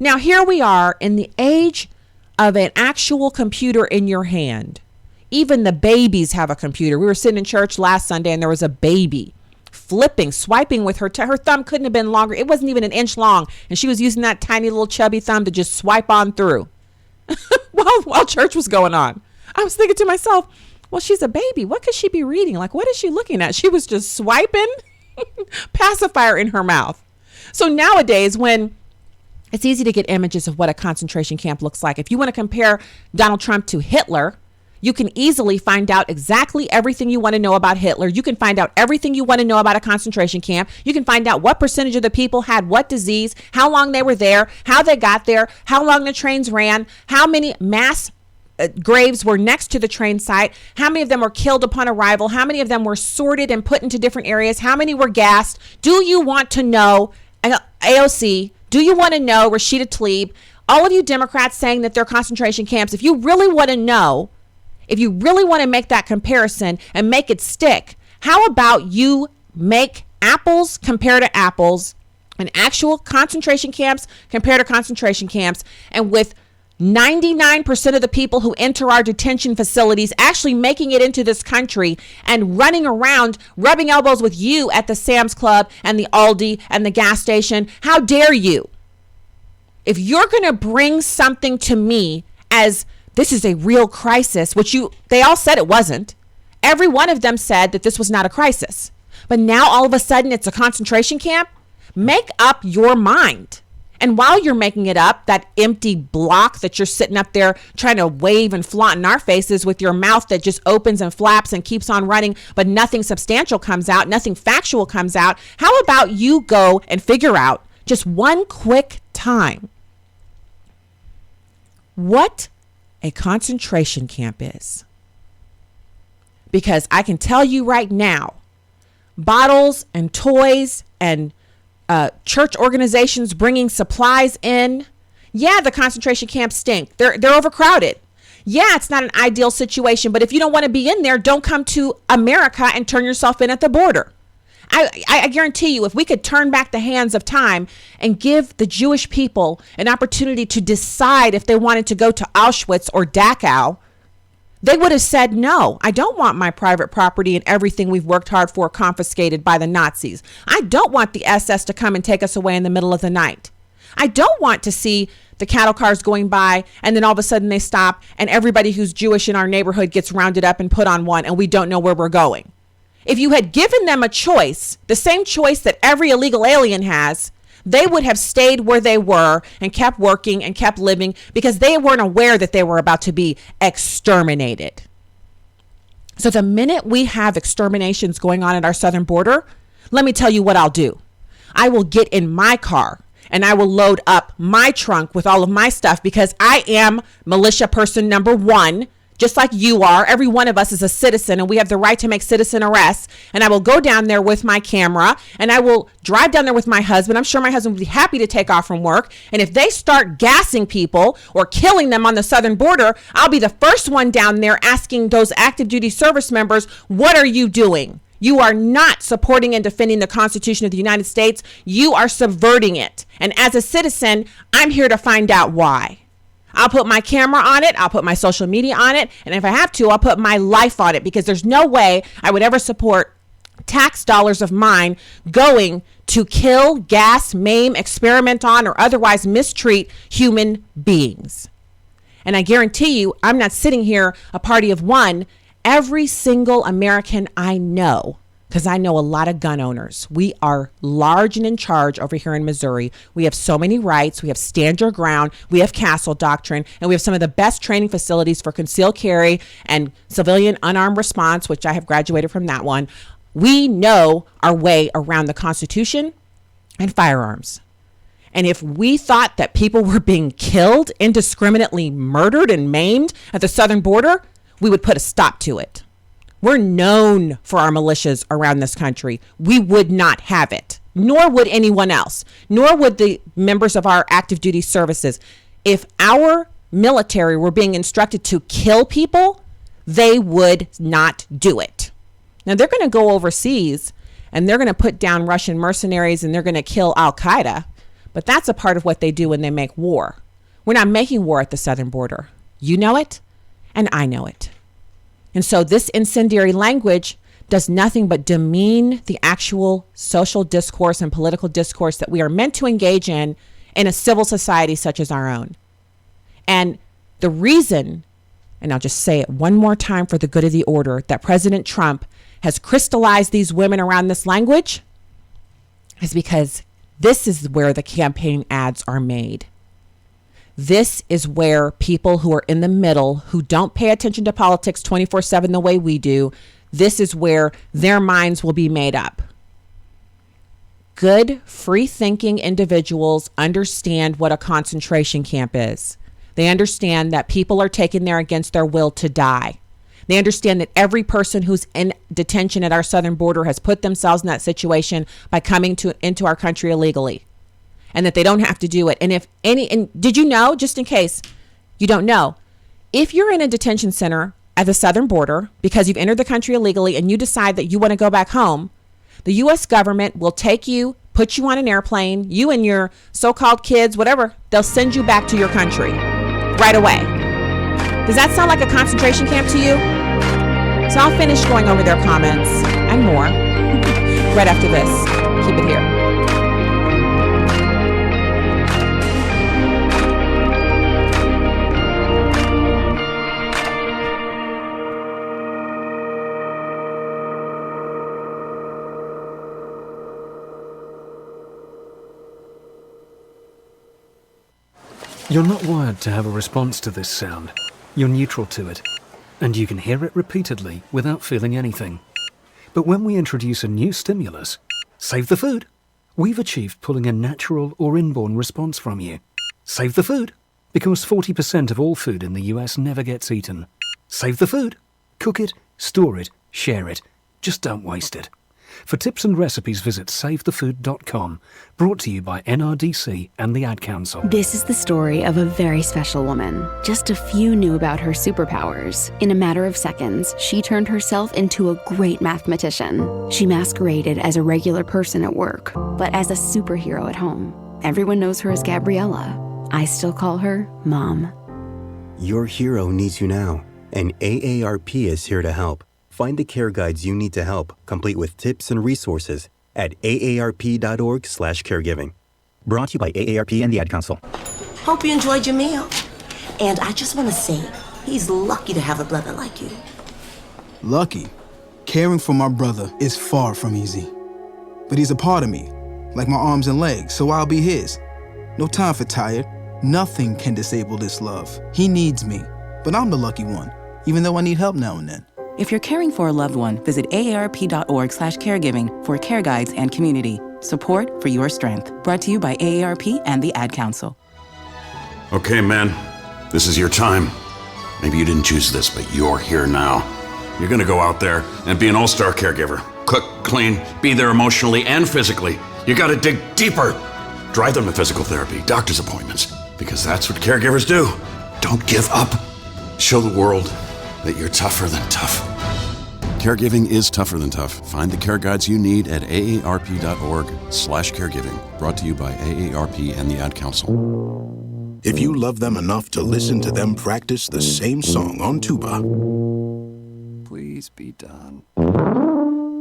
Now, here we are in the age of an actual computer in your hand. Even the babies have a computer. We were sitting in church last Sunday and there was a baby swiping with her thumb couldn't have been longer. It wasn't even an inch long. And she was using that tiny little chubby thumb to just swipe on through while church was going on. I was thinking to myself, well, she's a baby. What could she be reading? Like, what is she looking at? She was just swiping pacifier in her mouth. So nowadays, when it's easy to get images of what a concentration camp looks like. If you want to compare Donald Trump to Hitler, you can easily find out exactly everything you want to know about Hitler. You can find out everything you want to know about a concentration camp. You can find out what percentage of the people had what disease, how long they were there, how they got there, how long the trains ran, how many mass graves were next to the train site, how many of them were killed upon arrival, how many of them were sorted and put into different areas, how many were gassed. Do you want to know AOC? Do you want to know Rashida Tlaib? All of you Democrats saying that they're concentration camps, if you really want to know, if you really want to make that comparison and make it stick, how about you make apples compare to apples and actual concentration camps compare to concentration camps, and with 99% of the people who enter our detention facilities actually making it into this country and running around, rubbing elbows with you at the Sam's Club and the Aldi and the gas station. How dare you? If you're going to bring something to me as this is a real crisis, which they all said it wasn't. Every one of them said that this was not a crisis. But now all of a sudden it's a concentration camp. Make up your mind. And while you're making it up, that empty block that you're sitting up there trying to wave and flaunt in our faces with your mouth that just opens and flaps and keeps on running, but nothing substantial comes out, nothing factual comes out. How about you go and figure out just one quick time what a concentration camp is? Because I can tell you right now, bottles and toys and church organizations bringing supplies in. Yeah, the concentration camps stink. They're overcrowded. Yeah, it's not an ideal situation, but if you don't want to be in there, don't come to America and turn yourself in at the border. I guarantee you, if we could turn back the hands of time and give the Jewish people an opportunity to decide if they wanted to go to Auschwitz or Dachau, they would have said, no, I don't want my private property and everything we've worked hard for confiscated by the Nazis. I don't want the SS to come and take us away in the middle of the night. I don't want to see the cattle cars going by and then all of a sudden they stop and everybody who's Jewish in our neighborhood gets rounded up and put on one and we don't know where we're going. If you had given them a choice, the same choice that every illegal alien has, they would have stayed where they were and kept working and kept living because they weren't aware that they were about to be exterminated. So the minute we have exterminations going on at our southern border, let me tell you what I'll do. I will get in my car and I will load up my trunk with all of my stuff because I am militia person number one. Just like you are. Every one of us is a citizen and we have the right to make citizen arrests. And I will go down there with my camera and I will drive down there with my husband. I'm sure my husband will be happy to take off from work. And if they start gassing people or killing them on the southern border, I'll be the first one down there asking those active duty service members, what are you doing? You are not supporting and defending the Constitution of the United States. You are subverting it. And as a citizen, I'm here to find out why. I'll put my camera on it. I'll put my social media on it. And if I have to, I'll put my life on it because there's no way I would ever support tax dollars of mine going to kill, gas, maim, experiment on, or otherwise mistreat human beings. And I guarantee you, I'm not sitting here a party of one. Every single American I know, because I know a lot of gun owners. We are large and in charge over here in Missouri. We have so many rights. We have stand your ground. We have castle doctrine. And we have some of the best training facilities for concealed carry and civilian unarmed response, which I have graduated from that one. We know our way around the Constitution and firearms. And if we thought that people were being killed, indiscriminately murdered and maimed at the southern border, we would put a stop to it. We're known for our militias around this country. We would not have it, nor would anyone else, nor would the members of our active duty services. If our military were being instructed to kill people, they would not do it. Now they're going to go overseas and they're going to put down Russian mercenaries and they're going to kill Al-Qaeda. But that's a part of what they do when they make war. We're not making war at the southern border. You know it, and I know it. And so this incendiary language does nothing but demean the actual social discourse and political discourse that we are meant to engage in a civil society such as our own. And the reason, and I'll just say it one more time for the good of the order, that President Trump has crystallized these women around this language is because this is where the campaign ads are made. This is where people who are in the middle, who don't pay attention to politics 24/7 the way we do, this is where their minds will be made up. Good, free-thinking individuals understand what a concentration camp is. They understand that people are taken there against their will to die. They understand that every person who's in detention at our southern border has put themselves in that situation by coming into our country illegally. And that they don't have to do it. And did you know, just in case you don't know, if you're in a detention center at the southern border because you've entered the country illegally and you decide that you want to go back home, the U.S. government will take you, put you on an airplane, you and your so-called kids, whatever, they'll send you back to your country right away. Does that sound like a concentration camp to you? So I'll finish going over their comments and more right after this. Keep it here. You're not wired to have a response to this sound. You're neutral to it, and you can hear it repeatedly without feeling anything. But when we introduce a new stimulus, save the food, we've achieved pulling a natural or inborn response from you. Save the food, because 40% of all food in the US never gets eaten. Save the food. Cook it, store it, share it. Just don't waste it. For tips and recipes, visit savethefood.com. Brought to you by NRDC and the Ad Council. This is the story of a very special woman. Just a few knew about her superpowers. In a matter of seconds, she turned herself into a great mathematician. She masqueraded as a regular person at work, but as a superhero at home. Everyone knows her as Gabriella. I still call her Mom. Your hero needs you now, and AARP is here to help. Find the care guides you need to help, complete with tips and resources at aarp.org/caregiving. Brought to you by AARP and the Ad Council. Hope you enjoyed your meal. And I just want to say, he's lucky to have a brother like you. Lucky? Caring for my brother is far from easy. But he's a part of me, like my arms and legs, so I'll be his. No time for tired. Nothing can disable this love. He needs me, but I'm the lucky one, even though I need help now and then. If you're caring for a loved one, visit aarp.org/caregiving for care guides and community. Support for your strength. Brought to you by AARP and the Ad Council. Okay, men, this is your time. Maybe you didn't choose this, but you're here now. You're gonna go out there and be an all-star caregiver. Cook, clean, be there emotionally and physically. You gotta dig deeper. Drive them to physical therapy, doctor's appointments, because that's what caregivers do. Don't give up. Show the world that you're tougher than tough. Caregiving is tougher than tough. Find the care guides you need at aarp.org/caregiving. Brought to you by AARP and the Ad Council. If you love them enough to listen to them practice the same song on tuba, please be done.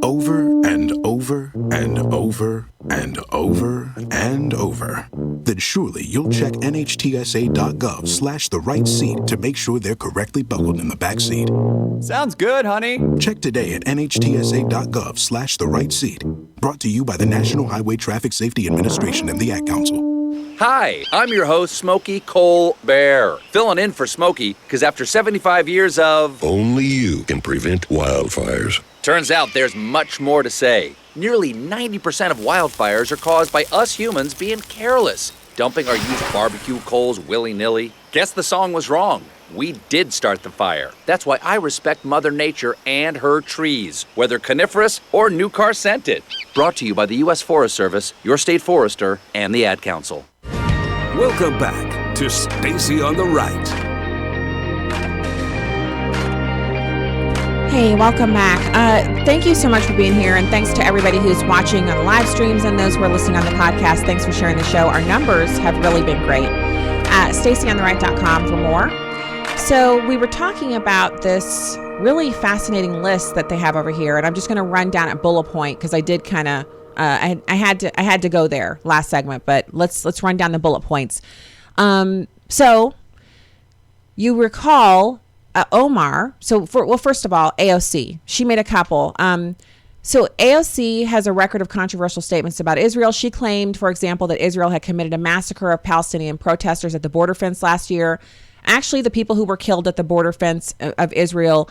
Over and over and over and over and over, then surely you'll check nhtsa.gov/the-right-seat to make sure they're correctly buckled in the back seat. Sounds good, honey. Check today at nhtsa.gov/the-right-seat. Brought to you by the National Highway Traffic Safety Administration and the Ad Council. Hi, I'm your host, Smokey Colbert. Filling in for Smokey, because after 75 years of... Only you can prevent wildfires. Turns out there's much more to say. Nearly 90% of wildfires are caused by us humans being careless, dumping our used barbecue coals willy-nilly. Guess the song was wrong. We did start the fire. That's why I respect Mother Nature and her trees, whether coniferous or new car scented. Brought to you by the U.S. Forest Service, your state forester, and the Ad Council. Welcome back to Stacy on the Right. Hey, welcome back. Thank you so much for being here, and thanks to everybody who's watching on the live streams and those who are listening on the podcast. Thanks for sharing the show. Our numbers have really been great. StacyOnTheRight.com for more. So we were talking about this really fascinating list that they have over here, and I'm just going to run down at bullet point because I did kind of I had to go there last segment, but let's run down the bullet points. So you recall Omar. First of all, AOC. She made a couple. So AOC has a record of controversial statements about Israel. She claimed, for example, that Israel had committed a massacre of Palestinian protesters at the border fence last year. Actually, the people who were killed at the border fence of Israel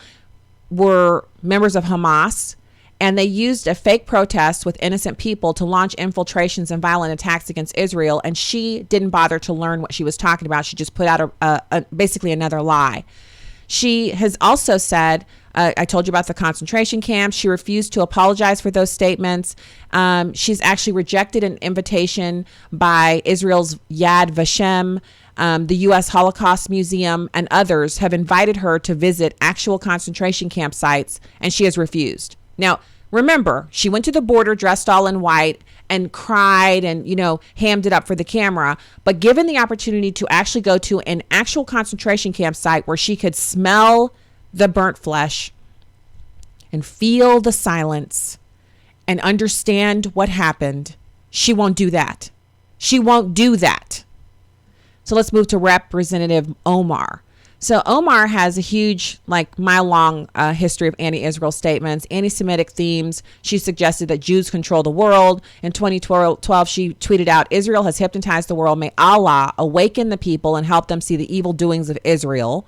were members of Hamas, and they used a fake protest with innocent people to launch infiltrations and violent attacks against Israel. And she didn't bother to learn what she was talking about. She just put out basically another lie. She has also said, I told you about the concentration camps. She refused to apologize for those statements. She's actually rejected an invitation by Israel's Yad Vashem. The U.S. Holocaust Museum and others have invited her to visit actual concentration camp sites, and she has refused. Now, remember, she went to the border dressed all in white and cried and, hammed it up for the camera. But given the opportunity to actually go to an actual concentration camp site where she could smell the burnt flesh and feel the silence and understand what happened, she won't do that. She won't do that. So let's move to Representative Omar. So Omar has a huge, mile-long history of anti-Israel statements, anti-Semitic themes. She suggested that Jews control the world. In 2012, she tweeted out, "Israel has hypnotized the world. May Allah awaken the people and help them see the evil doings of Israel."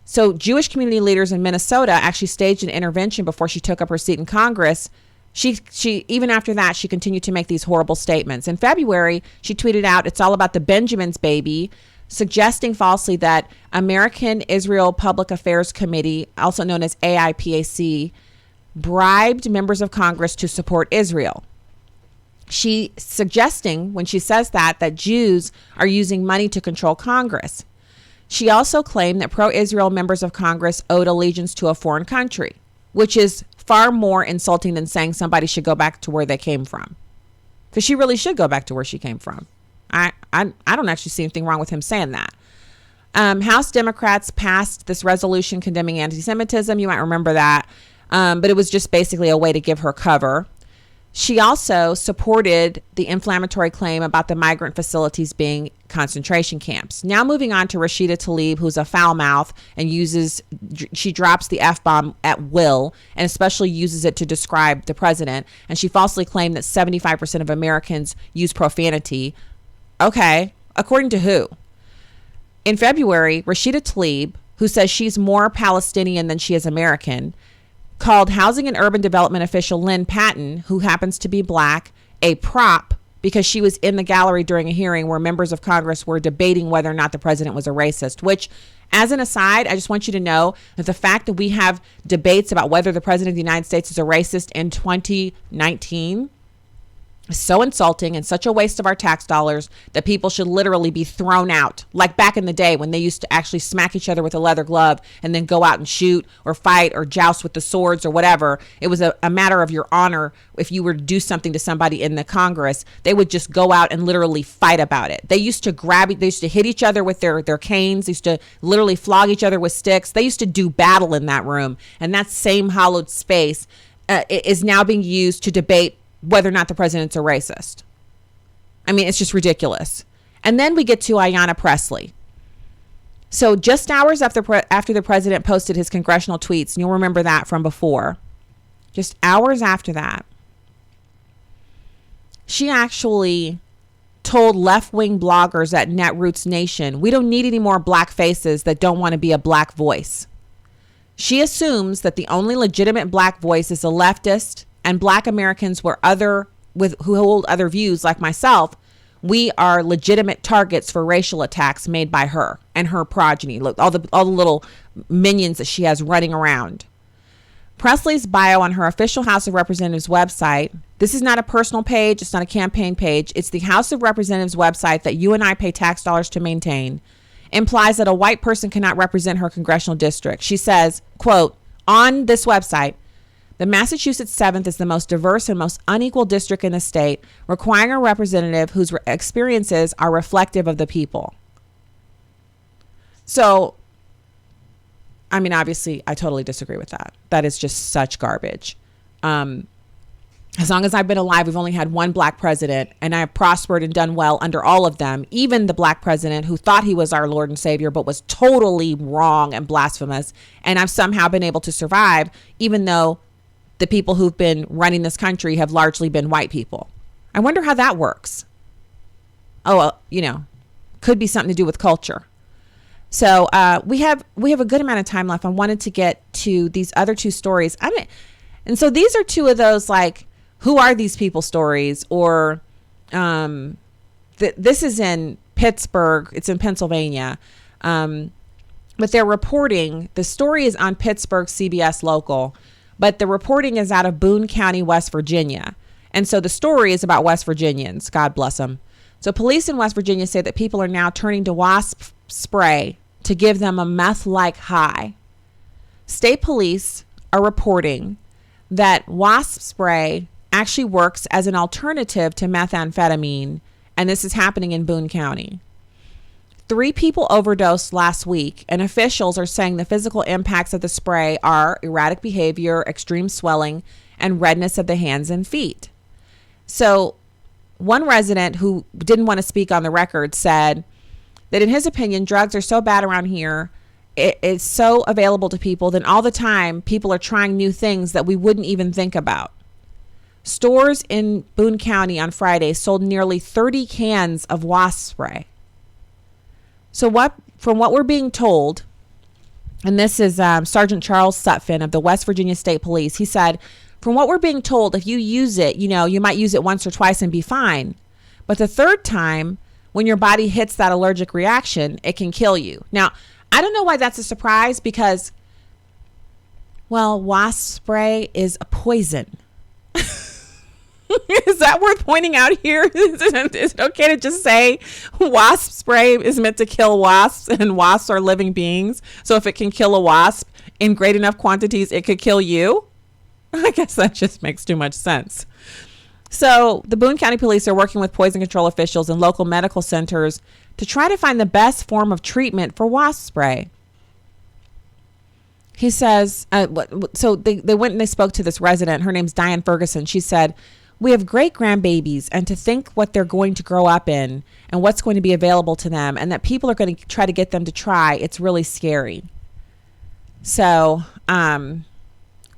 So Jewish community leaders in Minnesota actually staged an intervention before she took up her seat in Congress. She even after that, she continued to make these horrible statements. In February, she tweeted out, "It's all about the Benjamins, baby," suggesting falsely that American Israel Public Affairs Committee, also known as AIPAC, bribed members of Congress to support Israel. She suggesting, when she says that Jews are using money to control Congress. She also claimed that pro-Israel members of Congress owed allegiance to a foreign country, which is far more insulting than saying somebody should go back to where they came from. Because she really should go back to where she came from. I don't actually see anything wrong with him saying that. House Democrats passed this resolution condemning anti-Semitism. You might remember that. But it was just basically a way to give her cover. She also supported the inflammatory claim about the migrant facilities being concentration camps. Now moving on to Rashida Tlaib, who's a foul mouth and she drops the F-bomb at will and especially uses it to describe the president. And she falsely claimed that 75% of Americans use profanity. Okay, according to who? In February, Rashida Tlaib, who says she's more Palestinian than she is American, called Housing and Urban Development official Lynn Patton, who happens to be black, a prop because she was in the gallery during a hearing where members of Congress were debating whether or not the president was a racist, which, as an aside, I just want you to know that the fact that we have debates about whether the president of the United States is a racist in 2019 is so insulting and such a waste of our tax dollars that people should literally be thrown out. Like back in the day when they used to actually smack each other with a leather glove and then go out and shoot or fight or joust with the swords or whatever. It was a matter of your honor. If you were to do something to somebody in the Congress, they would just go out and literally fight about it. They used to they used to hit each other with their canes. They used to literally flog each other with sticks. They used to do battle in that room. And that same hollowed space is now being used to debate whether or not the president's a racist. I mean, it's just ridiculous. And then we get to Ayanna Pressley. So just hours after the president posted his congressional tweets, and you'll remember that from before, just hours after that, she actually told left-wing bloggers at Netroots Nation, we don't need any more black faces that don't want to be a black voice. She assumes that the only legitimate black voice is a leftist, and black Americans who hold other views like myself, we are legitimate targets for racial attacks made by her and her progeny. Look, all the little minions that she has running around. Presley's bio on her official House of Representatives website, this is not a personal page, it's not a campaign page, it's the House of Representatives website that you and I pay tax dollars to maintain, implies that a white person cannot represent her congressional district. She says, quote, on this website, the Massachusetts 7th is the most diverse and most unequal district in the state, requiring a representative whose experiences are reflective of the people. So, I mean, obviously, I totally disagree with that. That is just such garbage. As long as I've been alive, we've only had one black president, and I have prospered and done well under all of them, even the black president who thought he was our Lord and Savior, but was totally wrong and blasphemous. And I've somehow been able to survive, even though the people who've been running this country have largely been white people. I wonder how that works. Oh, well, could be something to do with culture. So we have a good amount of time left. I wanted to get to these other two stories. And so these are two of those, like, who are these people stories? Or this is in Pittsburgh. It's in Pennsylvania. But they're reporting, the story is on Pittsburgh CBS Local, but the reporting is out of Boone County, West Virginia. And so the story is about West Virginians. God bless them. So police in West Virginia say that people are now turning to Wasp spray to give them a meth-like high. State police are reporting that Wasp spray actually works as an alternative to methamphetamine, and this is happening in Boone County. 3 people overdosed last week, and officials are saying the physical impacts of the spray are erratic behavior, extreme swelling, and redness of the hands and feet. So one resident who didn't want to speak on the record said that in his opinion, drugs are so bad around here, it's so available to people, then all the time people are trying new things that we wouldn't even think about. Stores in Boone County on Friday sold nearly 30 cans of Wasp spray. So from what we're being told, and this is Sergeant Charles Sutphin of the West Virginia State Police, he said, from what we're being told, if you use it, you might use it once or twice and be fine. But the third time, when your body hits that allergic reaction, it can kill you. Now, I don't know why that's a surprise, because Well, wasp spray is a poison. Is that worth pointing out here? Is it okay to just say wasp spray is meant to kill wasps, and wasps are living beings? So if it can kill a wasp in great enough quantities, it could kill you? I guess that just makes too much sense. So the Boone County Police are working with poison control officials and local medical centers to try to find the best form of treatment for wasp spray. He says, so they went and they spoke to this resident. Her name's Diane Ferguson. She said, "We have great grandbabies, and to think what they're going to grow up in and what's going to be available to them, and that people are going to try to get them to try, it's really scary." So,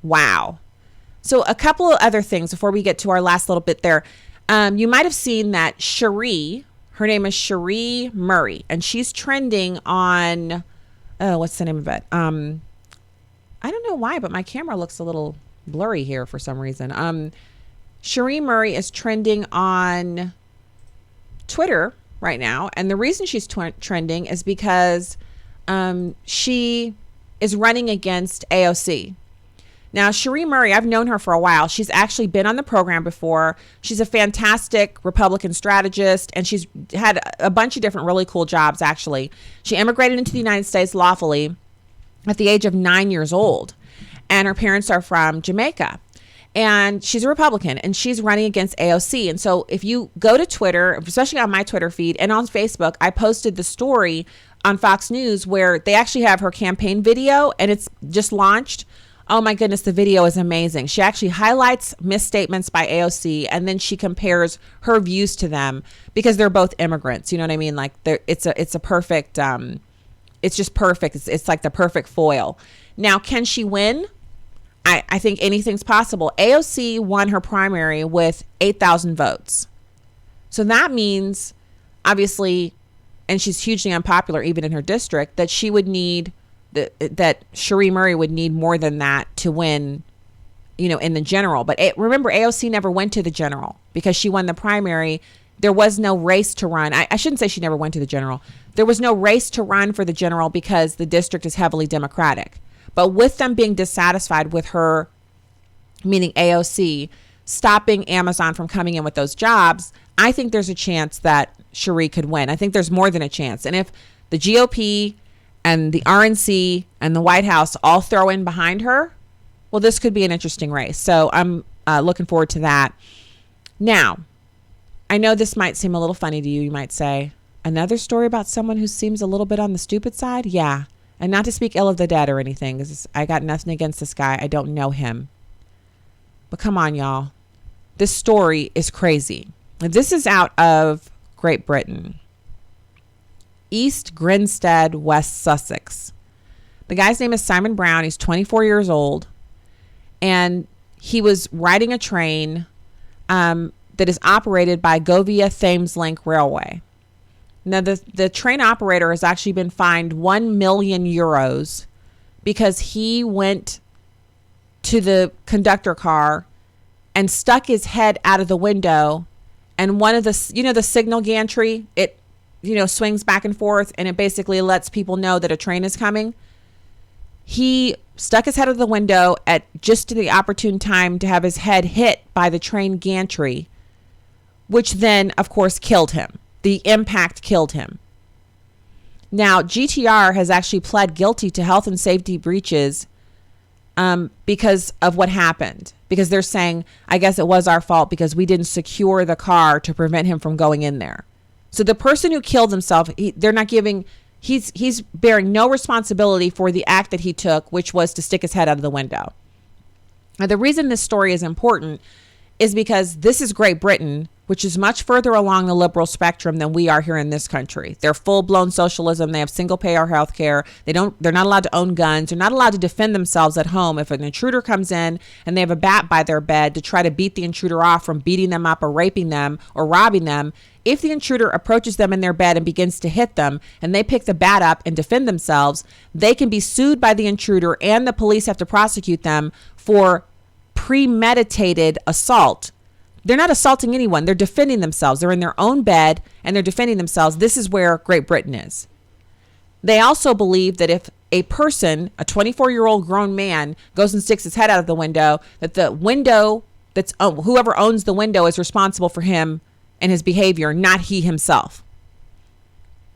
wow. So a couple of other things before we get to our last little bit there. You might have seen that Sheree, her name is Sheree Murray, and she's trending on, what's the name of it? I don't know why, but my camera looks a little blurry here for some reason. Sheree Murray is trending on Twitter right now. And the reason she's trending is because she is running against AOC. Now, Sheree Murray, I've known her for a while. She's actually been on the program before. She's a fantastic Republican strategist, and she's had a bunch of different really cool jobs, actually. She immigrated into the United States lawfully at the age of 9 years old, and her parents are from Jamaica. And she's a Republican, and she's running against AOC. And so if you go to Twitter, especially on my Twitter feed and on Facebook, I posted the story on Fox News where they actually have her campaign video, and it's just launched. Oh my goodness, the video is amazing. She actually highlights misstatements by AOC, and then she compares her views to them because they're both immigrants. You know what I mean? Like it's a perfect, it's just perfect. It's like the perfect foil. Now, can she win? I think anything's possible. AOC won her primary with 8,000 votes. So that means, obviously, and she's hugely unpopular even in her district, that she would need, that Sheree Murray would need more than that to win, in the general. But remember, AOC never went to the general because she won the primary. There was no race to run. I shouldn't say she never went to the general. There was no race to run for the general because the district is heavily Democratic. But with them being dissatisfied with her, meaning AOC, stopping Amazon from coming in with those jobs, I think there's a chance that Sheree could win. I think there's more than a chance. And if the GOP and the RNC and the White House all throw in behind her, well, this could be an interesting race. So I'm looking forward to that. Now, I know this might seem a little funny to you. You might say, another story about someone who seems a little bit on the stupid side? Yeah. And not to speak ill of the dead or anything, because I got nothing against this guy. I don't know him. But come on, y'all. This story is crazy. This is out of Great Britain. East Grinstead, West Sussex. The guy's name is Simon Brown. He's 24 years old. And he was riding a train that is operated by Govia Thameslink Railway. Now, the train operator has actually been fined 1 million euros because he went to the conductor car and stuck his head out of the window. And one of the signal gantry, it, swings back and forth, and it basically lets people know that a train is coming. He stuck his head out of the window at just the opportune time to have his head hit by the train gantry, which then, of course, killed him. The impact killed him. Now, GTR has actually pled guilty to health and safety breaches because of what happened. Because they're saying, I guess it was our fault because we didn't secure the car to prevent him from going in there. So the person who killed himself, he's bearing no responsibility for the act that he took, which was to stick his head out of the window. Now, the reason this story is important is because this is Great Britain, which is much further along the liberal spectrum than we are here in this country. They're full-blown socialism. They have single-payer health care. They're not allowed to own guns. They're not allowed to defend themselves at home. If an intruder comes in and they have a bat by their bed to try to beat the intruder off from beating them up or raping them or robbing them, if the intruder approaches them in their bed and begins to hit them and they pick the bat up and defend themselves, they can be sued by the intruder, and the police have to prosecute them for premeditated assault. They're not assaulting anyone. They're defending themselves. They're in their own bed and they're defending themselves. This is where Great Britain is. They also believe that if a person, a 24-year-old grown man, goes and sticks his head out of the window, that the window that's whoever owns the window is responsible for him and his behavior, not he himself.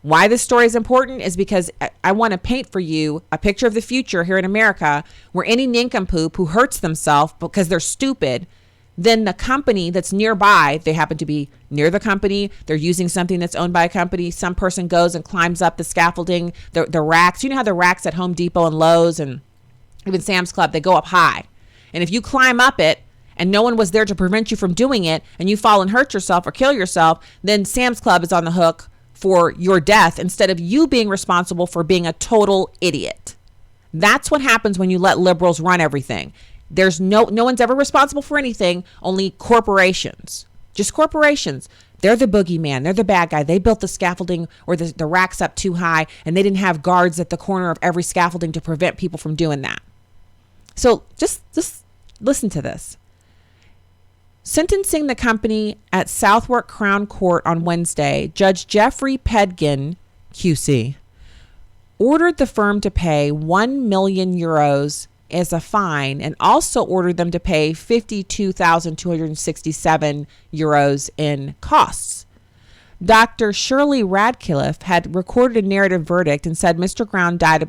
Why this story is important is because I want to paint for you a picture of the future here in America where any nincompoop who hurts themselves because they're stupid, then the company that's nearby, they happen to be near the company, they're using something that's owned by a company, some person goes and climbs up the scaffolding, the racks. You know how the racks at Home Depot and Lowe's and even Sam's Club, they go up high. And if you climb up it and no one was there to prevent you from doing it and you fall and hurt yourself or kill yourself, then Sam's Club is on the hook for your death instead of you being responsible for being a total idiot. That's what happens when you let liberals run everything. There's no one's ever responsible for anything, only corporations. Just corporations. They're the boogeyman. They're the bad guy. They built the scaffolding or the racks up too high, and they didn't have guards at the corner of every scaffolding to prevent people from doing that. So just listen to this. Sentencing the company at Southwark Crown Court on Wednesday, Judge Jeffrey Pedgin, QC, ordered the firm to pay 1 million euros as a fine and also ordered them to pay 52,267 euros in costs. Dr. Shirley Radcliffe had recorded a narrative verdict and said Mr. Brown died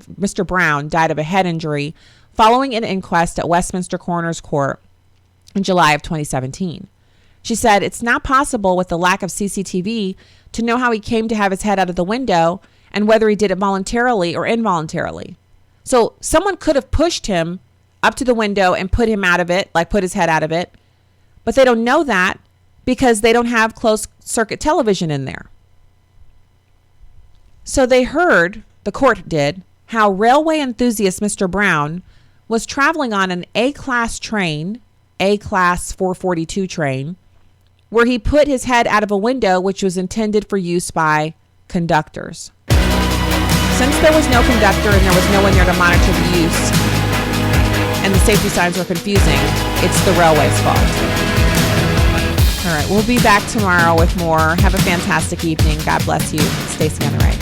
of a head injury following an inquest at Westminster Coroner's Court in July of 2017. She said, it's not possible with the lack of CCTV to know how he came to have his head out of the window and whether he did it voluntarily or involuntarily. So someone could have pushed him up to the window and put him out of it, like put his head out of it, but they don't know that because they don't have closed circuit television in there. So they heard, the court did, how railway enthusiast Mr. Brown was traveling on an A-class train, A-class 442 train, where he put his head out of a window which was intended for use by conductors. Since there was no conductor and there was no one there to monitor the use, and the safety signs were confusing, it's the railway's fault. All right, we'll be back tomorrow with more. Have a fantastic evening. God bless you. Stacy on the right.